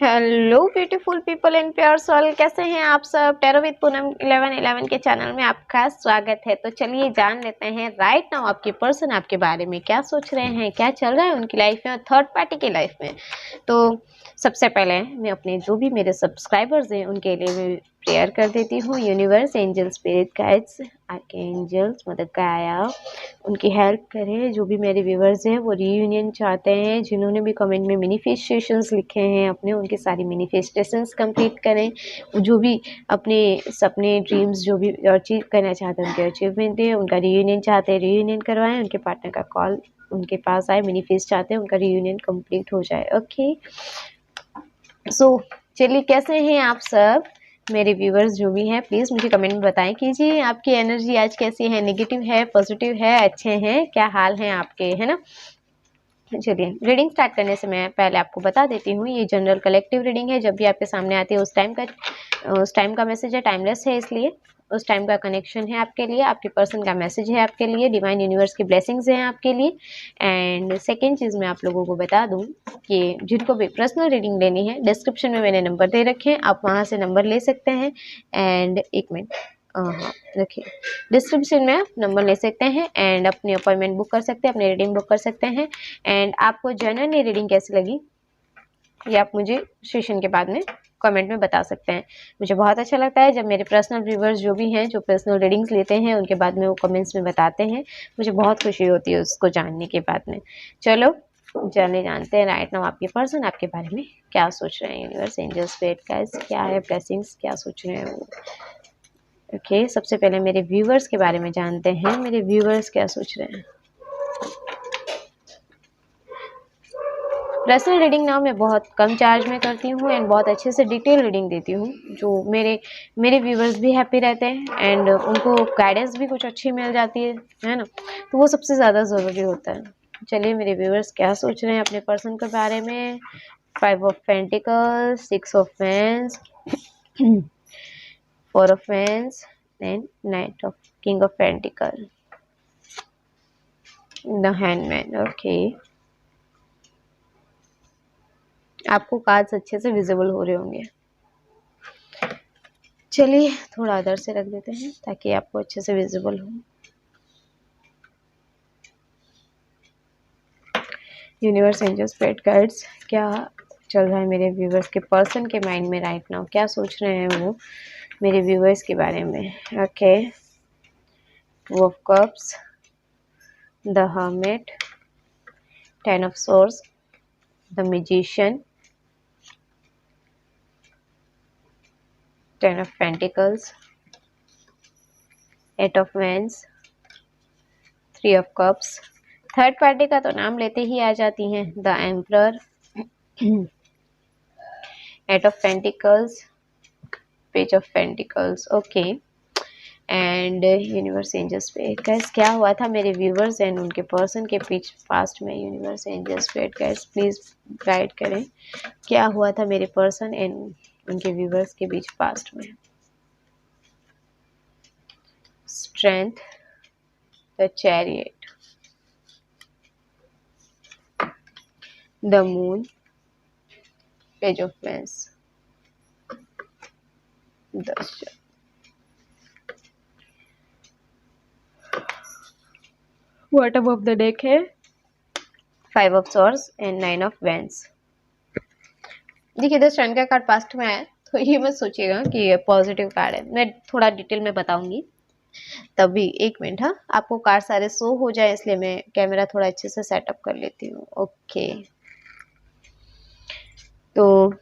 Hello beautiful people and pure soul, कैसे हैं आप सब। टैरो विद पूनम 1111 के चैनल में आपका स्वागत है। तो चलिए जान लेते हैं राइट नाउ आपके पर्सन आपके बारे में क्या सोच रहे हैं, क्या चल रहा है उनकी लाइफ में और थर्ड पार्टी की लाइफ में। तो सबसे पहले मैं अपने जो भी मेरे सब्सक्राइबर्स हैं उनके लिए मैं प्रेयर कर देती हूँ। Universe, angel, spirit guides, archangels, mother गाया उनकी हेल्प करें। जो भी मेरे व्यूवर्स हैं वो रीयूनियन चाहते हैं, जिन्होंने भी कमेंट में मैनिफेस्टेशंस लिखे हैं अपने, उनके सारी मैनिफेस्टेशंस कंप्लीट करें। जो भी अपने सपने ड्रीम्स जो भी अचीव करना चाहते हैं उनके अचीवमेंट है। उनका रीयूनियन चाहते हैं रीयूनियन करवाएं, उनके पार्टनर का कॉल उनके पास आए। मैनिफेस्ट चाहते हैं उनका रीयूनियन कंप्लीट हो जाए। ओके सो चलिए, कैसे हैं आप सब मेरे व्यूवर्स जो भी हैं, प्लीज़ मुझे कमेंट में बताएं कीजिए आपकी एनर्जी आज कैसी है, नेगेटिव है, पॉजिटिव है, अच्छे हैं, क्या हाल है आपके, है ना। चलिए रीडिंग स्टार्ट करने से मैं पहले आपको बता देती हूँ, ये जनरल कलेक्टिव रीडिंग है। जब भी आपके सामने आती है उस टाइम का मैसेज है, टाइमलेस है, इसलिए उस टाइम का कनेक्शन है आपके लिए, आपके पर्सन का मैसेज है आपके लिए, डिवाइन यूनिवर्स की ब्लेसिंग्स हैं आपके लिए। एंड सेकेंड चीज़ मैं आप लोगों को बता दूं कि जिनको भी पर्सनल रीडिंग लेनी है, डिस्क्रिप्शन में मैंने नंबर दे रखे हैं, आप वहाँ से नंबर ले सकते हैं। एंड एक मिनट, हाँ देखिए, डिस्क्रिप्शन में आप नंबर ले सकते हैं एंड अपनी अपॉइंटमेंट बुक कर सकते हैं, अपनी रीडिंग बुक कर सकते हैं। एंड आपको जनरली रीडिंग कैसी लगी ये आप मुझे सेशन के बाद में कमेंट में बता सकते हैं। मुझे बहुत अच्छा लगता है जब मेरे पर्सनल व्यूवर्स जो भी हैं, जो पर्सनल रीडिंग्स लेते हैं, उनके बाद में वो कमेंट्स में बताते हैं। मुझे बहुत खुशी होती है उसको जानने के बाद में। चलो जानते हैं राइट नाउ आपके पर्सन आपके बारे में क्या सोच रहे हैं। यूनिवर्स, एंजल्स, स्पिरिट गाइड्स क्या है, ब्लेसिंग्स क्या सोच रहे हैं वो। ओके सबसे पहले मेरे व्यूवर्स के बारे में जानते हैं, मेरे व्यूवर्स क्या सोच रहे हैं। पर्सनल रीडिंग ना मैं बहुत कम चार्ज में करती हूँ एंड बहुत अच्छे से डिटेल रीडिंग देती हूँ, जो मेरे व्यूवर्स भी हैप्पी रहते हैं एंड उनको गाइडेंस भी कुछ अच्छी मिल जाती है ना, तो वो सबसे ज़्यादा ज़रूरी होता है। चलिए मेरे व्यूवर्स क्या सोच रहे हैं अपने पर्सन के बारे में। 5 of pentacles, 6 of wands, 4 of wands and night of king of pentacle, the handman. Okay आपको कार्ड्स अच्छे से विजिबल हो रहे होंगे। चलिए थोड़ा अदर से रख देते हैं ताकि आपको अच्छे से विजिबल हो। यूनिवर्स, एंजल्स, स्पिरिट गाइड्स क्या चल रहा है मेरे व्यूवर्स के पर्सन के माइंड में राइट नाउ, क्या सोच रहे हैं वो मेरे व्यूवर्स के बारे में। Okay two of cups, the hermit, 10 of swords, the magician, 10 of pentacles, 8 of wands, 3 of cups. Third party का तो नाम लेते ही आ जाती हैं, the emperor, 8 of pentacles, page of pentacles. Okay and universe, angels, spirit guides क्या हुआ था मेरे व्यूवर्स एंड उनके पर्सन के बीच पास्ट में। Universe, angels, spirit guides please guide करें क्या हुआ था मेरे पर्सन एंड उनके व्यूवर्स के बीच पास्ट में। Strength, the chariot, the moon, page of wands, the bottom of the deck है 5 of swords and 9 of wands. देखिए द स्ट्रेंथ का कार्ड पास्ट में आया तो ये मत सोचिएगा कि ये पॉजिटिव कार्ड है, मैं थोड़ा डिटेल में बताऊंगी तभी। एक मिनट, हाँ आपको कार्ड सारे शो हो जाए इसलिए मैं कैमरा थोड़ा अच्छे से सेटअप कर लेती हूँ। ओके तो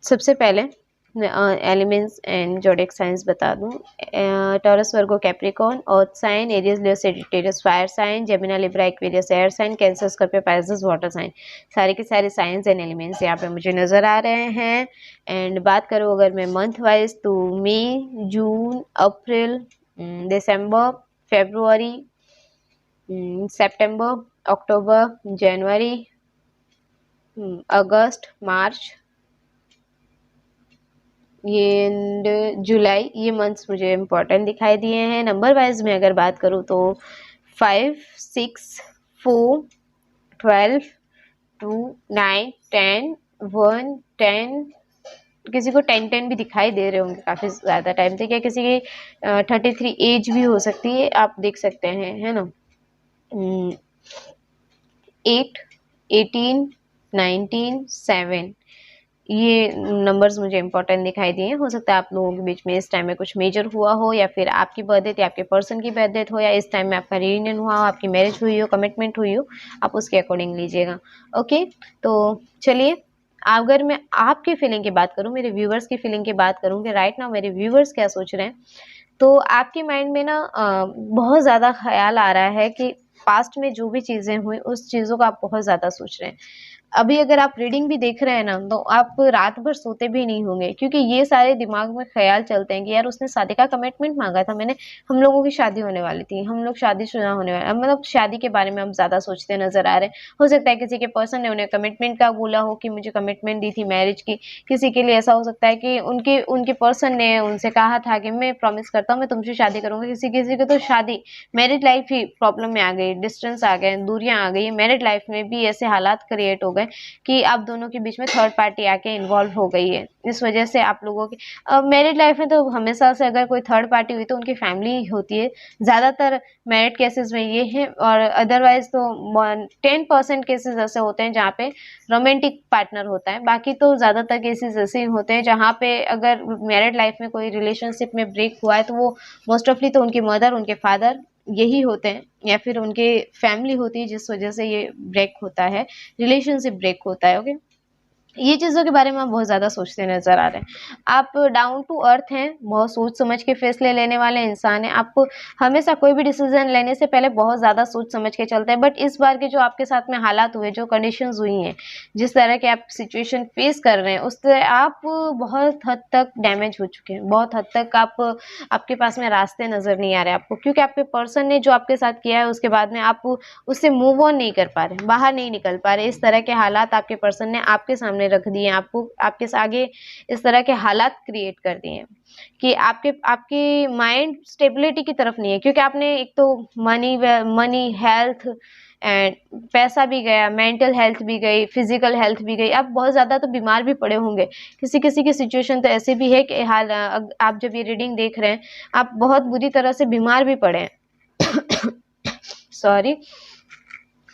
सबसे पहले एलिमेंट्स एंड जोडिक साइंस बता दूं। Taurus, Virgo, Capricorn earth sign, Aries, Leo, Sagittarius fire sign, Gemini, Libra, Aquarius air sign, Cancer, Scorpio, Pisces water sign. सारे के सारे साइंस एंड एलिमेंट्स यहाँ पे मुझे नज़र आ रहे हैं। एंड बात करूँ अगर मैं मंथ वाइज तो मई, जून, अप्रैल, दिसंबर, फरवरी, सितंबर, अक्टूबर, जनवरी, अगस्त, मार्च, ये जुलाई, ये मंथ्स मुझे इम्पोर्टेंट दिखाई दिए हैं। नंबर वाइज में अगर बात करूँ तो 5, 6, 4, 12, 2, 9, 10, 1 10, किसी को 10 भी दिखाई दे रहे होंगे काफी ज्यादा टाइम से, या किसी की 33 एज भी हो सकती है, आप देख सकते हैं, है ना। 8 18 19 7, ये नंबर्स मुझे इंपॉर्टेंट दिखाई दिए। हो सकता है आप लोगों के बीच में इस टाइम में कुछ मेजर हुआ हो, या फिर आपकी बर्थ डेट या आपके पर्सन की बर्थ डेट हो, या इस टाइम में आपका रियूनियन हुआ हो, आपकी मैरिज हुई हो, कमिटमेंट हुई हो, आप उसके अकॉर्डिंग लीजिएगा। ओके, तो चलिए, अगर मैं आपकी फीलिंग की बात करूं, मेरे व्यूवर्स की फीलिंग की बात करूं कि राइट नाउ मेरे व्यूवर्स क्या सोच रहे हैं, तो आपके माइंड में ना बहुत ज़्यादा ख़्याल आ रहा है कि पास्ट में जो भी चीज़ें हुई, उस चीज़ों को आप बहुत ज़्यादा सोच रहे हैं। अभी अगर आप रीडिंग भी देख रहे हैं ना, तो आप रात भर सोते भी नहीं होंगे, क्योंकि ये सारे दिमाग में ख़्याल चलते हैं कि यार उसने शादी का कमिटमेंट माँगा था मैंने, हम लोगों की शादी होने वाली थी, हम लोग शादीशुदा होने वाले, मतलब शादी के बारे में हम ज़्यादा सोचते नज़र आ रहे हैं। हो सकता है किसी के पर्सन ने उन्हें कमिटमेंट का बोला हो कि मुझे कमिटमेंट दी थी मैरिज की, किसी के लिए ऐसा हो सकता है कि उनके उनके पर्सन ने उनसे कहा था कि मैं प्रॉमिस करता हूँ मैं तुमसे शादी करूँगा। किसी-किसी को तो शादी मैरिड लाइफ ही प्रॉब्लम में आ गई, डिस्टेंस आ गए, दूरियाँ आ गई। मैरिड लाइफ में भी ऐसे हालात क्रिएट हो गए कि आप दोनों के बीच में थर्ड पार्टी आके इन्वॉल्व हो गई है। इस वजह से आप लोगों की मैरिड लाइफ में तो हमेशा से अगर कोई थर्ड पार्टी हुई तो उनकी फैमिली ही होती है। ज़्यादातर मैरिड केसेस में ये है, और अदरवाइज़ तो 10% केसेस ऐसे होते हैं जहाँ पे रोमांटिक पार्टनर होता है। बाकी तो ज़्यादातर केसेस ऐसे ही होते हैं जहाँ पे अगर मैरिड लाइफ में कोई रिलेशनशिप में ब्रेक हुआ है तो वो मोस्ट ऑफली तो उनकी मदर, उनके फादर यही होते हैं, या फिर उनके फैमिली होती है जिस वजह से ये ब्रेक होता है, रिलेशनशिप ब्रेक होता है। ओके, ये चीज़ों के बारे में आप बहुत ज़्यादा सोचते नज़र आ रहे हैं। आप डाउन टू अर्थ हैं, बहुत सोच समझ के फैसले लेने वाले इंसान हैं। आप हमेशा कोई भी डिसीज़न लेने से पहले बहुत ज़्यादा सोच समझ के चलते हैं। बट इस बार के जो आपके साथ में हालात हुए, जो कंडीशंस हुई हैं, जिस तरह के आप सिचुएशन फेस कर रहे हैं, उससे आप बहुत हद तक डैमेज हो चुके हैं। बहुत हद तक आपके पास में रास्ते नज़र नहीं आ रहे आपको, क्योंकि आपके पर्सन ने जो आपके साथ किया है उसके बाद में आप उससे मूव ऑन नहीं कर पा रहे, बाहर नहीं निकल पा रहे। इस तरह के हालात आपके पर्सन ने आपके सामने रख दिए, आपको आपके आगे इस तरह के हालात क्रिएट कर दिए हैं कि आपकी माइंड स्टेबिलिटी की तरफ नहीं है, क्योंकि आपने एक तो मनी हेल्थ एंड पैसा भी गया, मेंटल हेल्थ भी गई, फिजिकल हेल्थ भी गई। आप बहुत ज़्यादा तो बीमार भी पड़े होंगे। किसी किसी की सिचुएशन तो ऐसी भी है कि आप जब ये रीडिंग देख रहे हैं, आप बहुत बुरी तरह से बीमार भी पड़े हैं। सॉरी,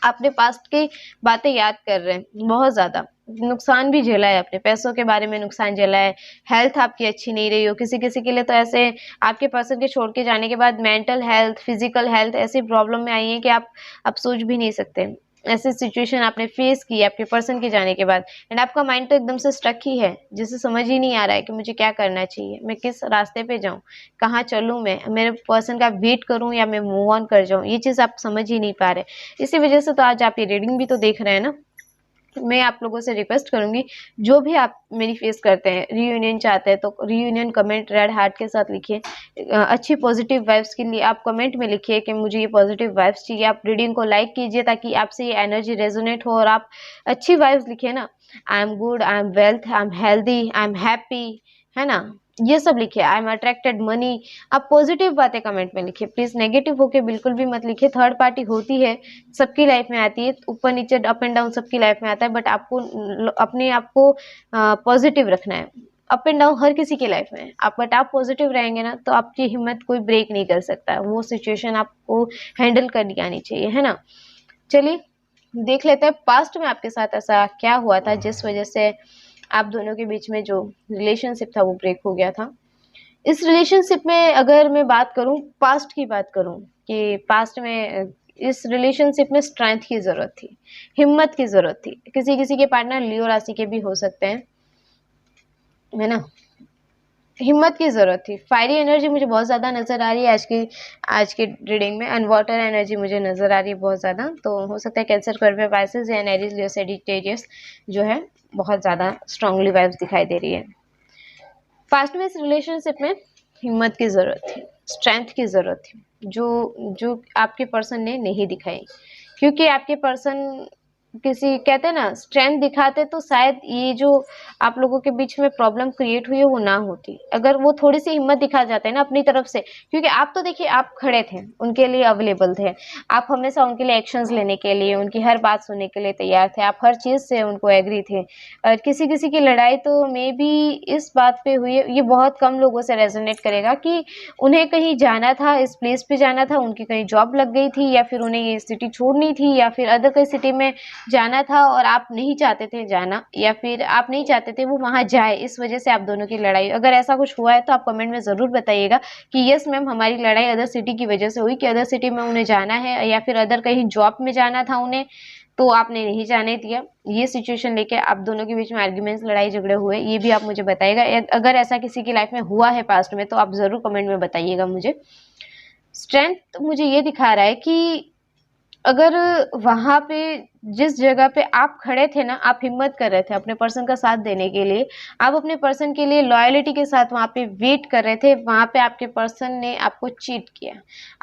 अपने पास्ट की बातें याद कर रहे हैं, बहुत ज़्यादा नुकसान भी झेला है, अपने पैसों के बारे में नुकसान झेला है, हेल्थ आपकी अच्छी नहीं रही हो। किसी-किसी के लिए तो ऐसे आपके पर्सन के छोड़ के जाने के बाद मेंटल हेल्थ, फिजिकल हेल्थ ऐसी प्रॉब्लम में आई है कि आप सोच भी नहीं सकते। ऐसी सिचुएशन आपने फेस की है आपके पर्सन के जाने के बाद, एंड आपका माइंड तो एकदम से स्टक ही है, जिसे समझ ही नहीं आ रहा है कि मुझे क्या करना चाहिए, मैं किस रास्ते पे जाऊँ, कहाँ चलूँ मैं, मेरे पर्सन का वेट करूँ या मैं मूव ऑन कर जाऊँ, ये चीज़ आप समझ ही नहीं पा रहे। इसी वजह से तो आज आप ये रीडिंग भी तो देख रहे हैं ना। मैं आप लोगों से रिक्वेस्ट करूंगी, जो भी आप मेरी फेस करते हैं, रियूनियन चाहते हैं तो रियूनियन कमेंट रेड हार्ट के साथ लिखिए। अच्छी पॉजिटिव वाइब्स के लिए आप कमेंट में लिखिए कि मुझे ये पॉजिटिव वाइब्स चाहिए। आप रीडिंग को लाइक कीजिए ताकि आपसे ये एनर्जी रेजोनेट हो, और आप अच्छी वाइब्स लिखिए ना। I am good, I am wealth, I am healthy, I am happy, है ना, ये सब लिखिए। I am attracted money. आप पॉजिटिव बातें कमेंट में लिखिए, प्लीज नेगेटिव होके बिल्कुल भी मत लिखिए। थर्ड पार्टी होती है, सबकी लाइफ में आती है, ऊपर नीचे अप एंड डाउन सबकी लाइफ में आता है, बट आपको अपने आप को पॉजिटिव रखना है। अप एंड डाउन हर किसी की लाइफ में है, बट आप पॉजिटिव रहेंगे ना तो आपकी हिम्मत कोई ब्रेक नहीं कर सकता। वो सिचुएशन आपको हैंडल करनी आनी चाहिए, है ना। चलिए देख लेते हैं पास्ट में आपके साथ ऐसा क्या हुआ था जिस वजह से आप दोनों के बीच में जो रिलेशनशिप था वो ब्रेक हो गया था। इस रिलेशनशिप में अगर मैं बात करूं, पास्ट की बात करूं, कि पास्ट में इस रिलेशनशिप में स्ट्रेंथ की ज़रूरत थी, हिम्मत की ज़रूरत थी। किसी किसी के पार्टनर लियो राशि के भी हो सकते हैं, है ना। हिम्मत की ज़रूरत थी। फायरी एनर्जी मुझे बहुत ज़्यादा नज़र आ रही है आज की रीडिंग में, एंड वाटर एनर्जी मुझे नज़र आ रही है बहुत ज़्यादा। तो हो सकता है कैंसर, स्कॉर्पियो, पाइसेस या एरीज, लियो, सैजिटेरियस जो है बहुत ज़्यादा स्ट्रांगली वाइब्स दिखाई दे रही है। पास्ट में इस रिलेशनशिप में हिम्मत की ज़रूरत थी, स्ट्रेंथ की ज़रूरत थी, जो जो आपके पर्सन ने नहीं दिखाई, क्योंकि आपके पर्सन किसी कहते हैं ना स्ट्रेंथ दिखाते तो शायद ये जो आप लोगों के बीच में प्रॉब्लम क्रिएट हुई है वो ना होती, अगर वो थोड़ी सी हिम्मत दिखा जाते हैं ना अपनी तरफ से। क्योंकि आप तो देखिए आप खड़े थे, उनके लिए अवेलेबल थे, आप हमेशा उनके लिए एक्शंस लेने के लिए, उनकी हर बात सुनने के लिए तैयार थे, आप हर चीज से उनको एग्री थे। और किसी किसी की लड़ाई तो मे बी इस बात पे हुई है, ये बहुत कम लोगों से रेजोनेट करेगा कि उन्हें कहीं जाना था, इस प्लेस पे जाना था, उनकी कहीं जॉब लग गई थी, या फिर उन्हें ये सिटी छोड़नी थी, या फिर अदर कोई सिटी में जाना था और आप नहीं चाहते थे जाना, या फिर आप नहीं चाहते थे वो वहां जाए, इस वजह से आप दोनों की लड़ाई। अगर ऐसा कुछ हुआ है तो आप कमेंट में जरूर बताइएगा कि यस मैम हमारी लड़ाई अदर सिटी की वजह से हुई, कि अदर सिटी में उन्हें जाना है या फिर अदर कहीं जॉब में जाना था उन्हें, तो आपने नहीं जाने दिया। ये सिचुएशन लेके आप दोनों के बीच में आर्ग्यूमेंट्स, लड़ाई झगड़े हुए, ये भी आप मुझे बताइएगा। अगर ऐसा किसी की लाइफ में हुआ है पास्ट में तो आप जरूर कमेंट में बताइएगा मुझे। स्ट्रेंथ मुझे ये दिखा रहा है कि अगर वहां पे जिस जगह पे आप खड़े थे ना, आप हिम्मत कर रहे थे अपने पर्सन का साथ देने के लिए, आप अपने पर्सन के लिए लॉयलिटी के साथ वहां पे वेट कर रहे थे, वहां पे आपके पर्सन ने आपको चीट किया,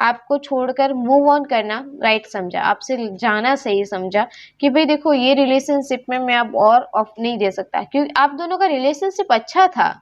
आपको छोड़कर मूव ऑन करना राइट समझा, आपसे जाना सही समझा कि भाई देखो ये रिलेशनशिप में मैं अब और ऑफ नहीं दे सकता। क्योंकि आप दोनों का रिलेशनशिप अच्छा था,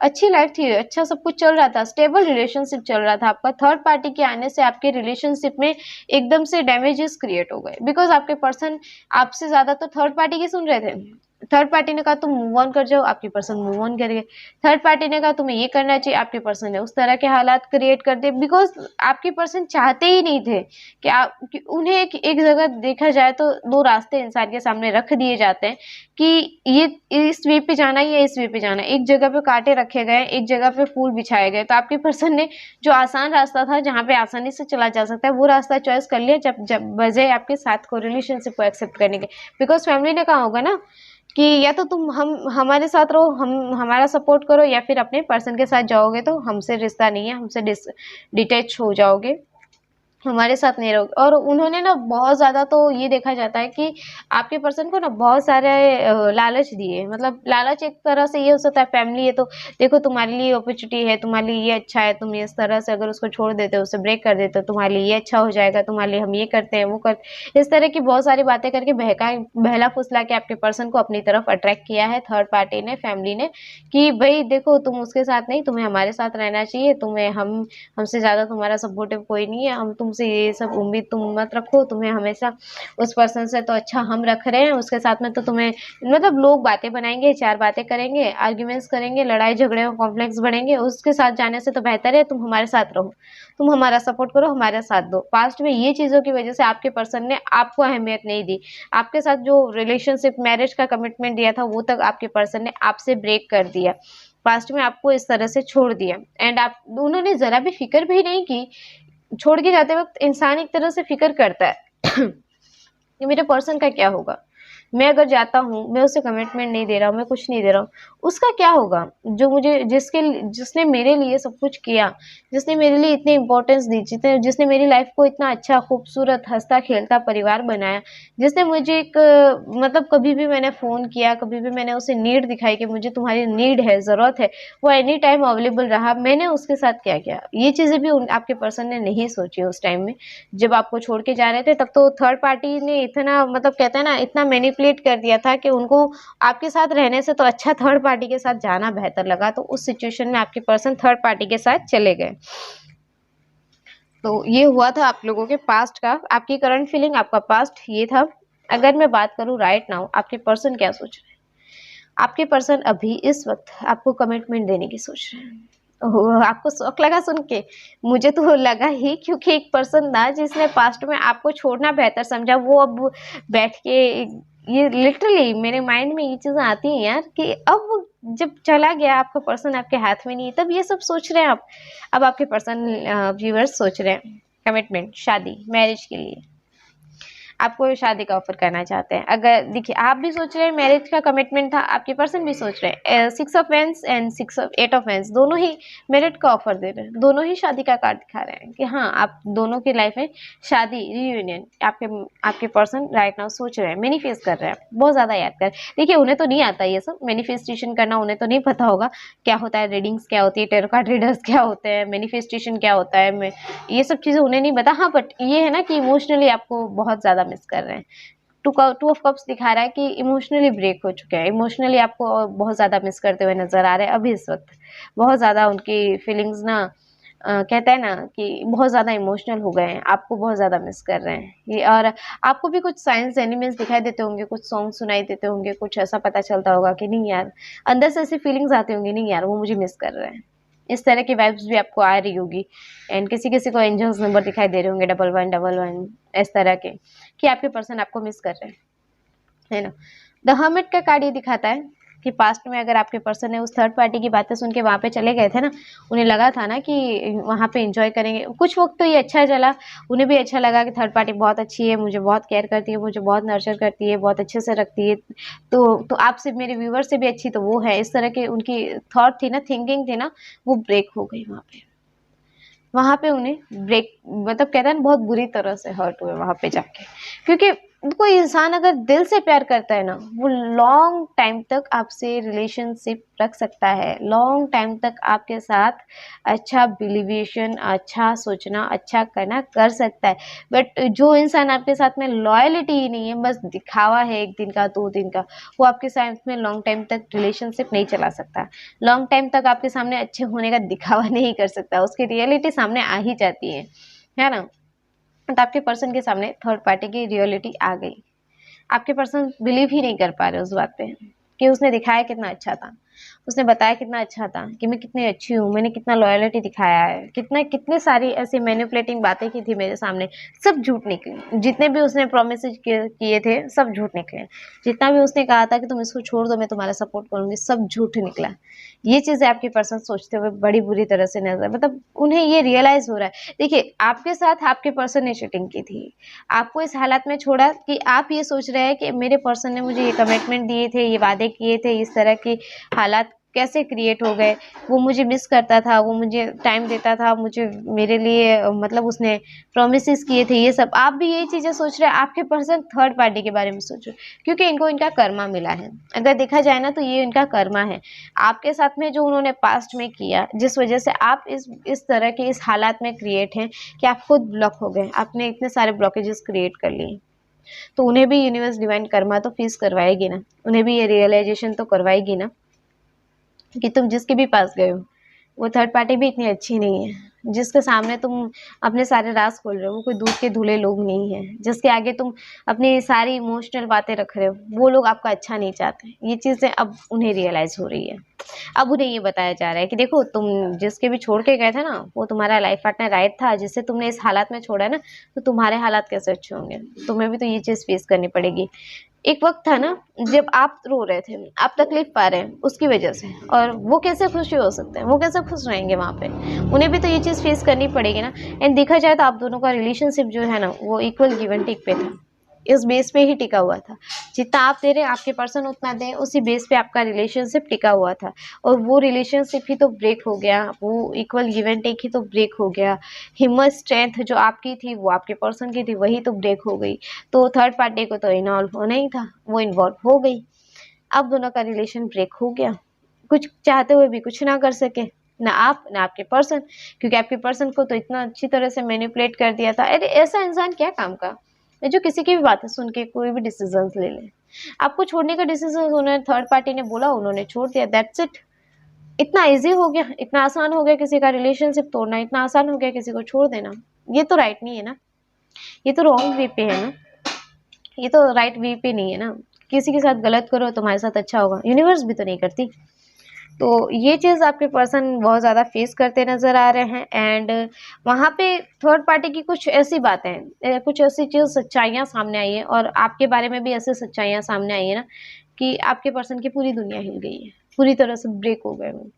अच्छी लाइफ थी, अच्छा सब कुछ चल रहा था, स्टेबल रिलेशनशिप चल रहा था आपका। थर्ड पार्टी के आने से आपके रिलेशनशिप में एकदम से डैमेजेस क्रिएट हो गए, बिकॉज आपके पर्सन आपसे ज्यादा तो थर्ड पार्टी की सुन रहे थे। थर्ड पार्टी ने कहा तुम मूव ऑन कर जाओ, आपके पर्सन मूव ऑन कर गए। थर्ड पार्टी ने कहा तुम्हें ये करना चाहिए, आपके पर्सन ने उस तरह के हालात क्रिएट कर दिए, बिकॉज आपके पर्सन चाहते ही नहीं थे कि उन्हें एक जगह देखा जाए तो दो रास्ते इंसान के सामने रख दिए जाते हैं कि ये इस वे पे जाना है या इस वे पे जाना है, एक जगह पे कांटे रखे गए, एक जगह पे फूल बिछाए गए। तो आपके पर्सन ने जो आसान रास्ता था जहाँ पे आसानी से चला जा सकता है वो रास्ता चॉइस कर लिया, जब बजाय आपके साथ को रिलेशनशिप को एक्सेप्ट करने के। बिकॉज फैमिली ने कहा होगा ना कि या तो तुम हम हमारे साथ रहो, हम हमारा सपोर्ट करो, या फिर अपने पर्सन के साथ जाओगे तो हमसे रिश्ता नहीं है, हमसे डिटैच हो जाओगे, हमारे साथ नहीं रहोगे। और उन्होंने ना बहुत ज़्यादा तो ये देखा जाता है कि आपके पर्सन को ना बहुत सारे लालच दिए। मतलब लालच एक तरह से ये हो सकता है, फैमिली है तो देखो तुम्हारे लिए अपॉर्चुनिटी है, तुम्हारे लिए ये अच्छा है, तुम इस तरह से अगर उसको छोड़ देते हो, उसे ब्रेक कर देते हो, तुम्हारे लिए ये अच्छा हो जाएगा, तुम्हारे लिए हम ये करते हैं वो करते, इस तरह की बहुत सारी बातें करके बहला फुसला के आपके पर्सन को अपनी तरफ अट्रैक्ट किया है थर्ड पार्टी ने, फैमिली ने, कि भाई देखो तुम उसके साथ नहीं, तुम्हें हमारे साथ रहना चाहिए, तुम्हें हमसे ज़्यादा तुम्हारा सपोर्टिव कोई नहीं है, हम तुमसे ये सब उम्मीद तुम मत रखो, तुम्हें हमेशा उस पर्सन से तो अच्छा हम रख रहे हैं, उसके साथ में तो तुम्हें मतलब लोग बातें बनाएंगे, चार बातें करेंगे, आर्ग्यूमेंट्स करेंगे, लड़ाई झगड़े कॉन्फ्लिक्ट्स बढ़ेंगे, उसके साथ जाने से तो बेहतर है तुम हमारे साथ रहो, तुम हमारा सपोर्ट करो, हमारे साथ दो। पास्ट में ये चीज़ों की वजह से आपके पर्सन ने आपको अहमियत नहीं दी, आपके साथ जो रिलेशनशिप मैरिज का कमिटमेंट दिया था वो तक आपके पर्सन ने आपसे ब्रेक कर दिया, पास्ट में आपको इस तरह से छोड़ दिया। एंड आप उन्होंने जरा भी फिक्र भी नहीं की। छोड़ के जाते वक्त इंसान एक तरह से फिक्र करता है कि मेरे पर्सन का क्या होगा, मैं अगर जाता हूँ, मैं उसे कमिटमेंट नहीं दे रहा हूँ, मैं कुछ नहीं दे रहा हूँ, उसका क्या होगा, जो मुझे जिसने मेरे लिए सब कुछ किया, जिसने मेरे लिए इतनी इंपॉर्टेंस दी, जिसने मेरी लाइफ को इतना अच्छा खूबसूरत हंसता खेलता परिवार बनाया, जिसने मुझे एक मतलब कभी भी मैंने फ़ोन किया, कभी भी मैंने उसे नीड दिखाई कि मुझे तुम्हारी नीड है, ज़रूरत है, वो एनी टाइम अवेलेबल रहा, मैंने उसके साथ क्या किया, ये चीज़ें भी आपके पर्सन ने नहीं सोची उस टाइम में जब आपको छोड़ के जा रहे थे। तब तो थर्ड पार्टी ने इतना मतलब कहते हैं ना इतना मैनिपुलेट कर दिया था कि उनको आपके साथ रहने से तो अच्छा थर्ड पार्टी के साथ जाना बेहतर लगा, तो उस सिचुएशन में आपके पर्सन थर्ड पार्टी के साथ चले गए। तो ये हुआ था आप लोगों के पास्ट का, आपकी करंट फीलिंग, आपका पास्ट ये था। अगर मैं बात करूं राइट नाउ आपके पर्सन क्या सोच रहे हैं, आपके पर्सन अभी इस वक्त आपको कमिटमेंट देने की सोच रहे हैं। ओह! आपको शौक लगा सुन के? मुझे तो लगा ही, क्योंकि एक पर्सन था जिसने पास्ट में आपको छोड़ना बेहतर समझा, वो अब बैठ के ये लिटरली मेरे माइंड में ये चीज़ें आती हैं यार कि अब जब चला गया आपका पर्सन आपके हाथ में नहीं है, तब ये सब सोच रहे हैं आप। अब आपके पर्सन व्यूअर्स सोच रहे हैं कमिटमेंट, शादी, मैरिज के लिए। आपको शादी का ऑफर करना चाहते हैं। अगर देखिए आप भी सोच रहे हैं मैरिज का कमिटमेंट था, आपके पर्सन भी सोच रहे हैं, 6 of wands and 8 of wands दोनों ही मैरिज का ऑफर दे रहे हैं, दोनों ही शादी का कार्ड दिखा रहे हैं कि हाँ आप दोनों की लाइफ में शादी, रियूनियन आपके पर्सन राइट नाउ सोच रहे हैं, मैनिफेस्ट कर रहे हैं, बहुत ज़्यादा याद कर। देखिए उन्हें तो नहीं आता ये सब मैनिफेस्टेशन करना, उन्हें तो नहीं पता होगा क्या होता है, रीडिंग्स क्या होती है, टेरो कार्ड रीडर्स क्या होते हैं, मैनिफेस्टेशन क्या होता है, ये सब चीज़ें उन्हें नहीं पता। हाँ बट ये है ना कि इमोशनली आपको बहुत ज़्यादा मिस कर रहे हैं, टू ऑफ कप्स दिखा रहा है कि इमोशनली ब्रेक हो चुके हैं, इमोशनली आपको बहुत ज़्यादा मिस करते हुए नज़र आ रहे हैं अभी इस वक्त। बहुत ज़्यादा उनकी फीलिंग्स ना कहते हैं ना कि बहुत ज़्यादा इमोशनल हो गए हैं, आपको बहुत ज़्यादा मिस कर रहे हैं ये। और आपको भी कुछ साइंस एनिमल्स दिखाई देते होंगे, कुछ सॉन्ग सुनाई देते होंगे, कुछ ऐसा पता चलता होगा कि नहीं यार, अंदर से ऐसी फीलिंग्स आती होंगी, नहीं यार वो मुझे मिस कर रहे हैं। इस तरह की वाइब्स भी आपको आ रही होगी। एंड किसी-किसी को एंजल्स नंबर दिखाई दे रहे होंगे 1111 इस तरह के, कि आपके पर्सन आपको मिस कर रहे हैं, है ना? द हर्मिट का कार्ड ये दिखाता है कि पास्ट में अगर आपके पर्सन ने उस थर्ड पार्टी की बातें सुन के वहाँ पे चले गए थे ना, उन्हें लगा था ना कि वहाँ पे एंजॉय करेंगे। कुछ वक़्त तो ये अच्छा चला, उन्हें भी अच्छा लगा कि थर्ड पार्टी बहुत अच्छी है, मुझे बहुत केयर करती है, मुझे बहुत नर्चर करती है, बहुत अच्छे से रखती है। तो आपसे मेरे व्यूअर से भी अच्छी तो वो है। इस तरह की उनकी थॉट थी ना, थिंकिंग थी ना, वो ब्रेक हो गई वहाँ पे। वहाँ पे उन्हें ब्रेक मतलब कहते हैं ना बहुत बुरी तरह से हर्ट हुए वहाँ पे जाके। क्योंकि कोई इंसान अगर दिल से प्यार करता है ना, वो लॉन्ग टाइम तक आपसे रिलेशनशिप रख सकता है, लॉन्ग टाइम तक आपके साथ अच्छा बिलीविएशन, अच्छा सोचना, अच्छा करना कर सकता है। बट जो इंसान आपके साथ में लॉयलिटी ही नहीं है, बस दिखावा है 1 दिन का, 2 दिन का, वो आपके साथ में लॉन्ग टाइम तक रिलेशनशिप नहीं चला सकता। लॉन्ग टाइम तक आपके सामने अच्छे होने का दिखावा नहीं कर सकता, उसकी रियलिटी सामने आ ही जाती है ना? तो आपके पर्सन के सामने थर्ड पार्टी की रियलिटी आ गई। आपके पर्सन बिलीव ही नहीं कर पा रहे उस बात पे कि उसने दिखाया कितना अच्छा था, उसने बताया कितना अच्छा था कि मैं कितनी अच्छी हूँ, मैंने कितना लॉयल्टी दिखाया है, कितने सारी ऐसी मैनिपुलेटिंग बातें की थी मेरे सामने, सब झूठ निकली। जितने भी उसने प्रोमिसेस किए थे सब झूठ निकले। जितना भी उसने कहा था कि तुम इसको छोड़ दो, मैं तुम्हारा सपोर्ट करूंगी, सब झूठ निकला। ये चीज़ें आपके पर्सन सोचते हुए बड़ी बुरी तरह से नजर, मतलब उन्हें ये रियलाइज हो रहा है। देखिए, आपके साथ आपके पर्सन ने चीटिंग की थी, आपको इस हालत में छोड़ा कि आप ये सोच रहे हैं कि मेरे पर्सन ने मुझे ये कमिटमेंट दिए थे, ये वादे किए थे, इस तरह की हालात कैसे क्रिएट हो गए। वो मुझे मिस करता था, वो मुझे टाइम देता था, मुझे मेरे लिए मतलब उसने प्रोमिसेस किए थे, ये सब आप भी यही चीज़ें सोच रहे हैं। आपके पर्सन थर्ड पार्टी के बारे में सोच रहे हैं क्योंकि इनको इनका कर्मा मिला है। अगर देखा जाए ना तो ये इनका कर्मा है। आपके साथ में जो उन्होंने पास्ट में किया, जिस वजह से आप इस तरह के इस हालात में क्रिएट हैं कि आप खुद ब्लॉक हो गए, आपने इतने सारे ब्लॉकेजेस क्रिएट कर लिए। तो उन्हें भी यूनिवर्स डिवाइन कर्मा तो फेस करवाएगी ना, उन्हें भी ये रियलाइजेशन तो करवाएगी ना कि तुम जिसके भी पास गए हो, वो थर्ड पार्टी भी इतनी अच्छी नहीं है। जिसके सामने तुम अपने सारे राज खोल रहे हो, वो कोई दूध के धुले लोग नहीं है। जिसके आगे तुम अपनी सारी इमोशनल बातें रख रहे हो, वो लोग आपका अच्छा नहीं चाहते। ये चीज़ें अब उन्हें रियलाइज़ हो रही है। अब उन्हें ये बताया जा रहा है कि देखो, तुम जिसके भी छोड़ के गए थे ना, वो तुम्हारा लाइफ पार्टनर राइट था। जिससे तुमने इस हालात में छोड़ा है ना, तो तुम्हारे हालात कैसे अच्छे होंगे? तुम्हें भी तो ये चीज़ फेस करनी पड़ेगी। एक वक़्त था ना जब आप रो रहे थे, आप तकलीफ़ पा रहे हैं उसकी वज़ह से, और वो कैसे खुशी हो सकते हैं? वो कैसे खुश रहेंगे वहाँ पे? उन्हें भी तो ये चीज़ फेस करनी पड़ेगी ना। एंड देखा जाए तो आप दोनों का रिलेशनशिप जो है ना, वो इक्वल गिव एंड टेक पे था। इस बेस पे ही टिका हुआ था। जितना आप दे रहे हैं, आपके पर्सन उतना दें, उसी बेस पे आपका रिलेशनशिप टिका हुआ था। और वो रिलेशनशिप ही तो ब्रेक हो गया, वो इक्वल गिव एंड टेक ही तो ब्रेक हो गया। हिम्मत, स्ट्रेंथ जो आपकी थी, वो आपके पर्सन की थी, वही तो ब्रेक हो गई। तो थर्ड पार्टी को तो इन्वॉल्व होना ही था, वो इन्वॉल्व हो गई। अब दोनों का रिलेशन ब्रेक हो गया। कुछ चाहते हुए भी कुछ ना कर सके, ना आप ना आपके पर्सन, क्योंकि आपके पर्सन को तो इतना अच्छी तरह से मैनिपुलेट कर दिया था। अरे ऐसा इंसान क्या काम का है जो किसी की भी बातें सुन के कोई भी डिसीजन ले ले। आपको छोड़ने का डिसीजन उन्होंने थर्ड पार्टी ने बोला, उन्होंने छोड़ दिया, दैट्स इट। इतना इजी हो गया, इतना आसान हो गया किसी का रिलेशनशिप तोड़ना, इतना आसान हो गया किसी को छोड़ देना। ये तो राइट नहीं है ना, ये तो रॉन्ग वे पे है ना, ये तो राइट वे पे नहीं है ना। किसी के साथ गलत करो तुम्हारे साथ अच्छा होगा, यूनिवर्स भी तो नहीं करती। तो ये चीज़ आपके पर्सन बहुत ज़्यादा फेस करते नज़र आ रहे हैं। एंड वहाँ पे थर्ड पार्टी की कुछ ऐसी बातें हैं, कुछ ऐसी चीज़ सच्चाइयाँ सामने आई है, और आपके बारे में भी ऐसी सच्चाइयाँ सामने आई है ना कि आपके पर्सन की पूरी दुनिया हिल गई है, पूरी तरह से ब्रेक हो गए वो।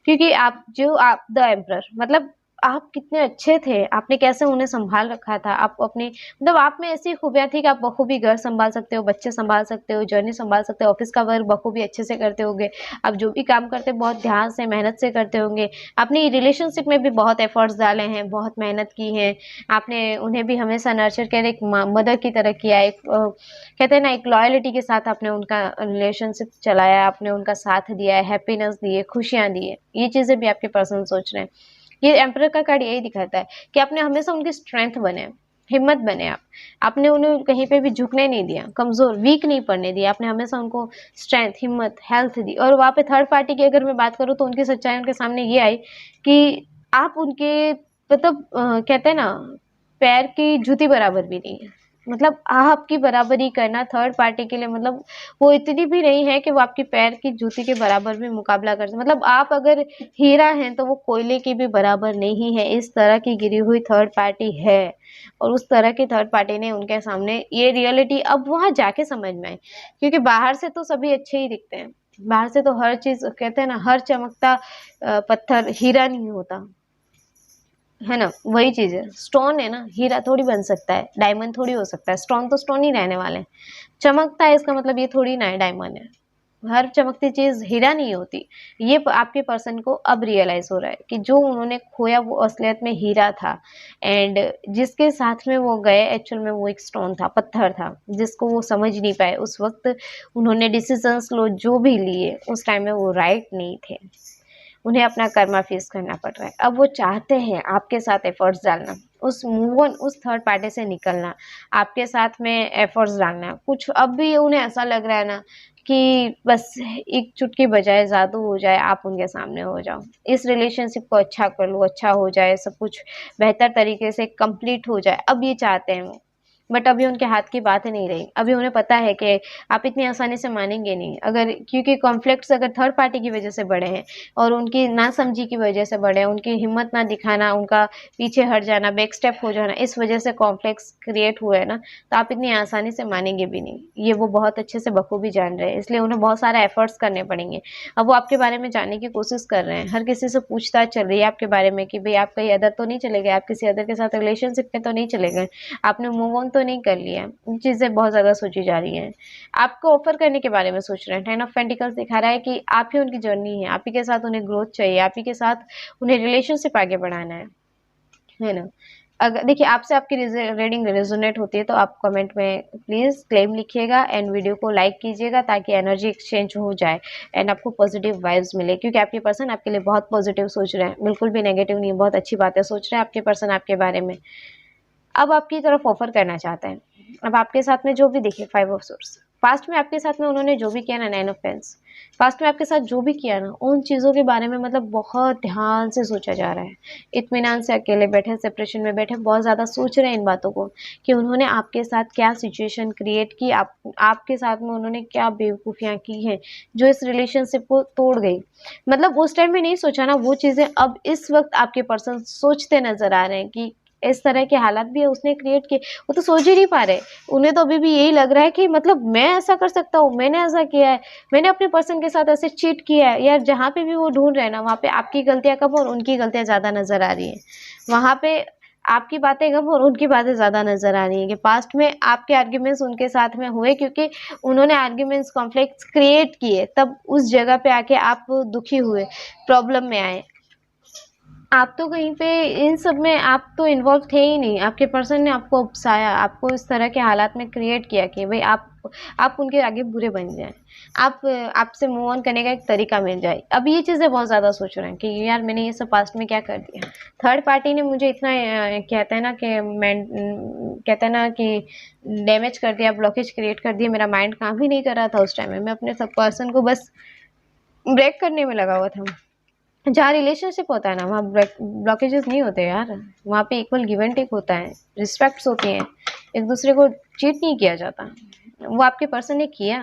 क्योंकि आप द एम्परर, मतलब आप कितने अच्छे थे, आपने कैसे उन्हें सँभाल रखा था। आप अपनी मतलब आप में ऐसी खूबियाँ थी कि आप बखूबी घर सँभाल सकते हो, बच्चे सँभाल सकते हो, जर्नी सँभाल सकते हो, ऑफ़िस का वर्क बखूबी अच्छे से करते होंगे। आप जो भी काम करते हैं बहुत ध्यान से, मेहनत से करते होंगे। आपने रिलेशनशिप में भी बहुत एफ़र्ट्स डाले हैं, बहुत मेहनत की है। आपने उन्हें भी हमेशा नर्चर केयर एक मदर की तरह किया। एक कहते हैं ना, एक लॉयल्टी के साथ आपने उनका रिलेशनशिप चलाया, आपने उनका साथ दिया है, हैप्पीनेस दी है, खुशियाँ दी है। ये चीज़ें भी आपके पर्सन सोच रहे हैं। ये एम्परर का कार्ड यही दिखाता है कि आपने हमेशा उनकी स्ट्रेंथ बने। हिम्मत बने आप। आपने उन्हें कहीं पे भी झुकने नहीं दिया, कमज़ोर, वीक नहीं पड़ने दिया। आपने हमेशा उनको स्ट्रेंथ, हिम्मत, हेल्थ दी। और वहाँ पे थर्ड पार्टी की अगर मैं बात करूँ तो उनकी सच्चाई उनके सामने ये आई कि आप उनके मतलब कहते हैं ना, पैर की जूती बराबर भी नहीं है। मतलब आपकी बराबरी करना थर्ड पार्टी के लिए, मतलब वो इतनी भी नहीं है कि वो आपके पैर की जूती के बराबर भी मुकाबला कर सके। मतलब आप अगर हीरा हैं तो वो कोयले की भी बराबर नहीं है। इस तरह की गिरी हुई थर्ड पार्टी है। और उस तरह की थर्ड पार्टी ने उनके सामने ये रियलिटी अब वहां जाके समझ में आई। क्योंकि बाहर से तो सभी अच्छे ही दिखते हैं, बाहर से तो हर चीज, कहते हैं ना, हर चमकता पत्थर हीरा नहीं होता है ना। वही चीज है, स्टोन है ना, हीरा थोड़ी बन सकता है, डायमंड थोड़ी हो सकता है। स्टोन तो स्टोन ही रहने वाले हैं। चमकता है इसका मतलब ये थोड़ी ना है डायमंड है। हर चमकती चीज हीरा नहीं होती। ये आपके पर्सन को अब रियलाइज हो रहा है कि जो उन्होंने खोया वो असलियत में हीरा था। एंड जिसके साथ में वो गए एक्चुअल में वो एक स्टोन था, पत्थर था, जिसको वो समझ नहीं पाए उस वक्त। उन्होंने डिसीजंस लो जो भी लिए उस टाइम में वो राइट नहीं थे। उन्हें अपना कर्मा फेस करना पड़ रहा है। अब वो चाहते हैं आपके साथ एफर्ट्स डालना, उस मूव ऑन, उस थर्ड पार्टी से निकलना, आपके साथ में एफर्ट्स डालना। कुछ अब भी उन्हें ऐसा लग रहा है ना कि बस एक चुटकी बजाए जादू हो जाए, आप उनके सामने हो जाओ, इस रिलेशनशिप को अच्छा कर लो, अच्छा हो जाए, सब कुछ बेहतर तरीके से कंप्लीट हो जाए, अब ये चाहते हैं वो। बट अभी उनके हाथ की बात नहीं रही। अभी उन्हें पता है कि आप इतनी आसानी से मानेंगे नहीं, अगर क्योंकि कॉन्फ्लिक्ट्स अगर थर्ड पार्टी की वजह से बढ़े हैं और उनकी नासमझी की वजह से बढ़े हैं, उनकी हिम्मत ना दिखाना, उनका पीछे हट जाना, बैक स्टेप हो जाना, इस वजह से कॉन्फ्लिक्ट्स क्रिएट हुए हैं ना, तो आप इतनी आसानी से मानेंगे भी नहीं। ये वो बहुत अच्छे से बखूबी जान रहे हैं, इसलिए उन्हें बहुत सारे एफर्ट्स करने पड़ेंगे। अब वो आपके बारे में जानने की कोशिश कर रहे हैं, हर किसी से पूछताछ चल रही है आपके बारे में कि भाई आप कहीं अदर तो नहीं चले गए, आप किसी अदर के साथ रिलेशनशिप में तो नहीं चले गए, आपने मूव ऑन तो नहीं कर लिया। ये चीज़ें बहुत ज़्यादा सोची जा रही हैं। आपको ऑफर करने के बारे में सोच रहे हैं। 10 ऑफ पेंटिकल्स दिखा रहा है कि आप ही उनकी जर्नी है, आप ही के साथ उन्हें ग्रोथ चाहिए, आप ही के साथ उन्हें रिलेशनशिप आगे बढ़ाना है ना। अगर देखिए आपसे आपकी रीडिंग रेजोनेट होती है तो आप कमेंट में प्लीज़ क्लेम लिखिएगा एंड वीडियो को लाइक कीजिएगा ताकि एनर्जी एक्सचेंज हो जाए एंड आपको पॉजिटिव वाइब्स मिले। क्योंकि आपके पर्सन आपके लिए बहुत पॉजिटिव सोच रहे हैं, बिल्कुल भी नेगेटिव नहीं, बहुत अच्छी बातें सोच रहे हैं आपके पर्सन आपके बारे में। अब आपकी तरफ ऑफर करना चाहते हैं। अब आपके साथ में जो भी देखिए 5 ऑफ सोर्स, पास्ट में आपके साथ में उन्होंने जो भी किया ना, 9 ऑफ पेंस, पास्ट में आपके साथ जो भी किया ना, उन चीज़ों के बारे में मतलब बहुत ध्यान से सोचा जा रहा है। इत्मीनान से अकेले बैठे, सेपरेशन में बैठे, बहुत ज़्यादा सोच रहे हैं इन बातों को कि उन्होंने आपके साथ क्या सिचुएशन क्रिएट की, आपके साथ में उन्होंने क्या बेवकूफ़ियाँ की हैं जो इस रिलेशनशिप को तोड़ गई। मतलब उस टाइम में नहीं सोचा ना वो चीज़ें, अब इस वक्त आपके पर्सन सोचते नज़र आ रहे हैं कि इस तरह के हालात भी उसने क्रिएट किए। वो तो सोच ही नहीं पा रहे। उन्हें तो अभी भी यही लग रहा है कि मतलब मैं ऐसा कर सकता हूँ, मैंने ऐसा किया है, मैंने अपने पर्सन के साथ ऐसे चीट किया है। यार जहाँ पे भी वो ढूंढ रहे हैं ना, वहाँ पे आपकी गलतियां कम और उनकी गलतियां ज्यादा नजर आ रही हैं। वहाँ पे आपकी बातें कम और उनकी बातें ज्यादा नजर आ रही है कि पास्ट में आपके आर्ग्यूमेंट्स उनके साथ में हुए क्योंकि उन्होंने आर्ग्यूमेंट्स कॉन्फ्लिक्ट्स क्रिएट किए, तब उस जगह पे आके आप दुखी हुए, प्रॉब्लम में आए। आप तो कहीं पे इन सब में आप तो इन्वॉल्व थे ही नहीं। आपके पर्सन ने आपको उकसाया, आपको इस तरह के हालात में क्रिएट किया कि भाई आप उनके आगे बुरे बन जाएं, आप आपसे मूव ऑन करने का एक तरीका मिल जाए। अब ये चीज़ें बहुत ज़्यादा सोच रहे हैं कि यार मैंने ये सब पास्ट में क्या कर दिया, थर्ड पार्टी ने मुझे इतना कहते हैं ना कि कहते हैं ना कि डैमेज कर दिया, ब्लॉकेज क्रिएट कर दिया, मेरा माइंड काम ही नहीं कर रहा था उस टाइम में। मैं अपने सब पर्सन को बस ब्रेक करने में लगा हुआ था। जहाँ रिलेशनशिप होता है ना वहाँ ब्लॉकेजेस नहीं होते यार, वहाँ पे इक्वल गिव एंड टेक होता है, रिस्पेक्ट्स होती हैं, एक दूसरे को चीट नहीं किया जाता। वो आपके पर्सन ने किया।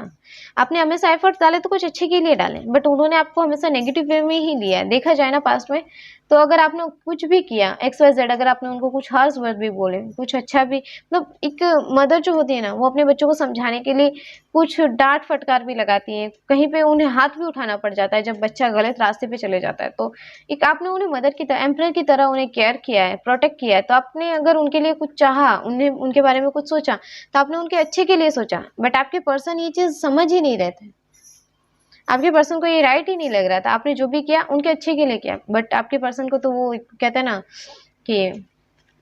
आपने हमेशा एफर्ट्स डाले तो कुछ अच्छे के लिए डाले, बट उन्होंने आपको हमेशा नेगेटिव वे में ही लिया है। देखा जाए ना पास्ट में तो अगर आपने कुछ भी किया XYZ, अगर आपने उनको कुछ हार्श वर्ड भी बोले, कुछ अच्छा भी, मतलब एक मदर जो होती है ना वो अपने बच्चों को समझाने के लिए कुछ डांट फटकार भी लगाती है, कहीं पे उन्हें हाथ भी उठाना पड़ जाता है जब बच्चा गलत रास्ते पे चले जाता है। तो एक आपने उन्हें मदर की तरह, एम्परर की तरह उन्हें केयर किया है, प्रोटेक्ट किया है। तो आपने अगर उनके लिए कुछ चाहा, उन्हें उनके बारे में कुछ सोचा, तो आपने उनके अच्छे के लिए सोचा। बट आपके पर्सन ये चीज समझ ही नहीं रहे थे, आपके पर्सन को ये राइट ही नहीं लग रहा था। आपने जो भी किया उनके अच्छे के लिए किया, बट आपके पर्सन को तो वो कहते हैं ना कि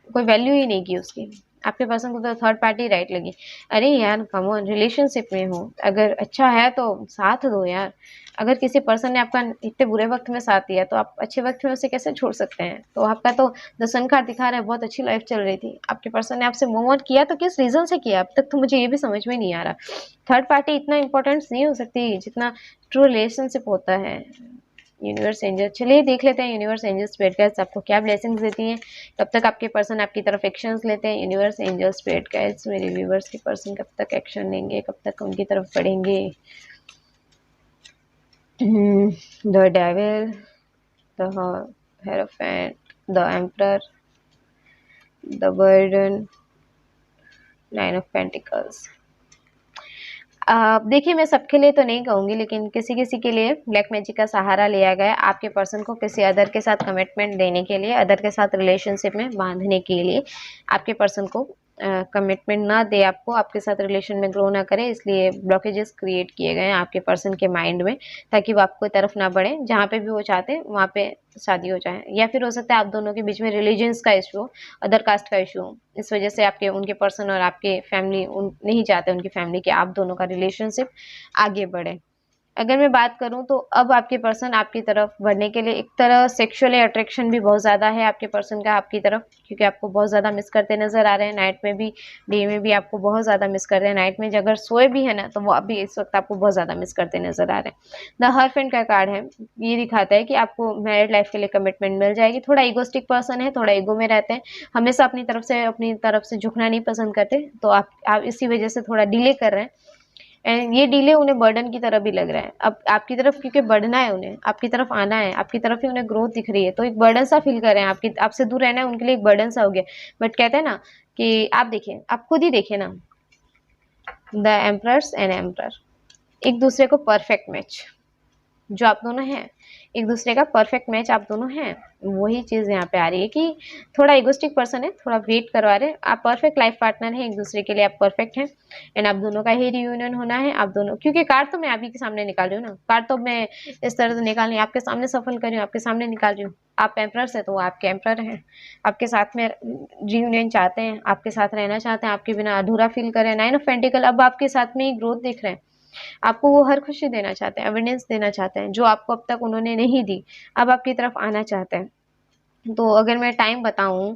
कोई वैल्यू ही नहीं की उसकी। आपके पर्सन को तो थर्ड पार्टी राइट लगी। अरे यार कम ऑन, रिलेशनशिप में हो, अगर अच्छा है तो साथ दो यार। अगर किसी पर्सन ने आपका इतने बुरे वक्त में साथ दिया तो आप अच्छे वक्त में उसे कैसे छोड़ सकते हैं। तो आपका तो दर्शन कार्ड दिखा रहा है, बहुत अच्छी लाइफ चल रही थी, आपके पर्सन ने आपसे मूव ऑन किया तो किस रीजन से किया, अब तक तो मुझे ये भी समझ में नहीं आ रहा। थर्ड पार्टी इतना इंपॉर्टेंस नहीं हो सकती जितना ट्रू रिलेशनशिप होता है। यूनिवर्स एंजल, चलिए देख लेते हैं यूनिवर्स एंजल्स स्पिरिट गाइड्स आपको क्या ब्लेसिंग्स देती हैं, कब तक आपके पर्सन आपकी तरफ एक्शंस लेते हैं। यूनिवर्स एंजल्स स्पिरिट गाइड्स, मेरे व्यूवर्स के पर्सन कब तक एक्शन लेंगे, कब तक उनकी तरफ बढ़ेंगे। The devil, the hierophant, the emperor, the burden, nine of pentacles. देखिए मैं सबके लिए तो नहीं कहूँगी, लेकिन किसी किसी के लिए ब्लैक मैजिक का सहारा लिया गया आपके पर्सन को किसी अदर के साथ कमिटमेंट देने के लिए, अदर के साथ रिलेशनशिप में बांधने के लिए। आपके पर्सन को कमिटमेंट ना दे, आपको आपके साथ रिलेशन में ग्रो ना करे, इसलिए ब्लॉकेजेस क्रिएट किए गए हैं आपके पर्सन के माइंड में, ताकि वो आपको तरफ ना बढ़े। जहाँ पे भी वो चाहते हैं वहाँ पे शादी हो जाए, या फिर हो सकता है आप दोनों के बीच में रिलीजन्स का इशू हो, अदर कास्ट का इशू हो। इस वजह से आपके उनके पर्सन और आपके फैमिली नहीं चाहते उनकी फैमिली के आप दोनों का रिलेशनशिप आगे बढ़े। अगर मैं बात करूं तो अब आपके पर्सन आपकी तरफ बढ़ने के लिए एक तरह सेक्सुअल अट्रैक्शन भी बहुत ज़्यादा है आपके पर्सन का आपकी तरफ, क्योंकि आपको बहुत ज़्यादा मिस करते नज़र आ रहे हैं। नाइट में भी डे में भी आपको बहुत ज़्यादा मिस कर रहे हैं। नाइट में अगर सोए भी है ना तो वो अभी इस वक्त आपको बहुत ज़्यादा मिस करते नज़र आ रहे हैं। द हस्बैंड का कार्ड है, ये दिखाता है कि आपको मैरिड लाइफ के लिए कमिटमेंट मिल जाएगी। थोड़ा ईगोस्टिक पर्सन है, थोड़ा ईगो में रहते हैं, हमेशा अपनी तरफ से झुकना नहीं पसंद करते, तो आप इसी वजह से थोड़ा डिले कर रहे हैं। एंड ये डिले उन्हें बर्डन की तरह भी लग रहा है। अब आपकी तरफ क्योंकि बढ़ना है, उन्हें आपकी तरफ आना है, आपकी तरफ ही उन्हें ग्रोथ दिख रही है, तो एक बर्डन सा फील कर रहे हैं। आपसे दूर रहना है उनके लिए एक बर्डन सा हो गया। बट कहते हैं ना कि आप देखिए, आप खुद ही देखिए ना, द एम्परर्स एंड एम्परर, एक दूसरे को परफेक्ट मैच जो आप दोनों हैं, एक दूसरे का परफेक्ट मैच आप दोनों हैं। वही चीज़ यहाँ पे आ रही है कि थोड़ा इगोस्टिक पर्सन है, थोड़ा वेट करवा रहे हैं। आप परफेक्ट लाइफ पार्टनर हैं, एक दूसरे के लिए आप परफेक्ट हैं। एंड आप दोनों का ही रियूनियन होना है। आप दोनों, क्योंकि कार्ड तो मैं अभी के सामने निकाल रही हूँ ना, कार्ड तो मैं इस तरह से निकाल रही हूँ, आपके सामने सफल कर रही हूँ, आपके सामने निकाल रही हूँ। आप एम्परर से तो वो आपके एम्परर हैं, आपके साथ में रियूनियन चाहते हैं, आपके साथ रहना चाहते हैं, आपके बिना अधूरा फील कर रहे हैं। नाइन ऑफ पेंटिकल, अब आपके साथ में ही ग्रोथ दिख रहे हैं, आपको वो हर खुशी देना चाहते हैं, एविडेंस देना चाहते हैं जो आपको अब तक उन्होंने नहीं दी, अब आपकी तरफ आना चाहते हैं। तो अगर मैं टाइम बताऊं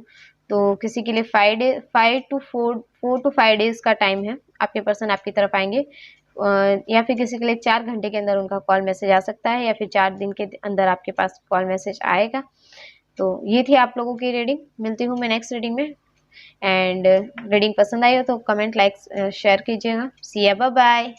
तो किसी के लिए 4 to 5 डेज का टाइम है, आपके पर्सन आपकी तरफ आएंगे। या फिर किसी के लिए 4 घंटे के अंदर उनका कॉल मैसेज आ सकता है, या फिर 4 दिन के अंदर आपके पास कॉल मैसेज आएगा। तो ये थी आप लोगों की रीडिंग। मिलती हूँ मैं नेक्स्ट रीडिंग में। एंड रीडिंग पसंद आई हो तो कमेंट, लाइक, शेयर कीजिएगा। सी या, बाय बाय।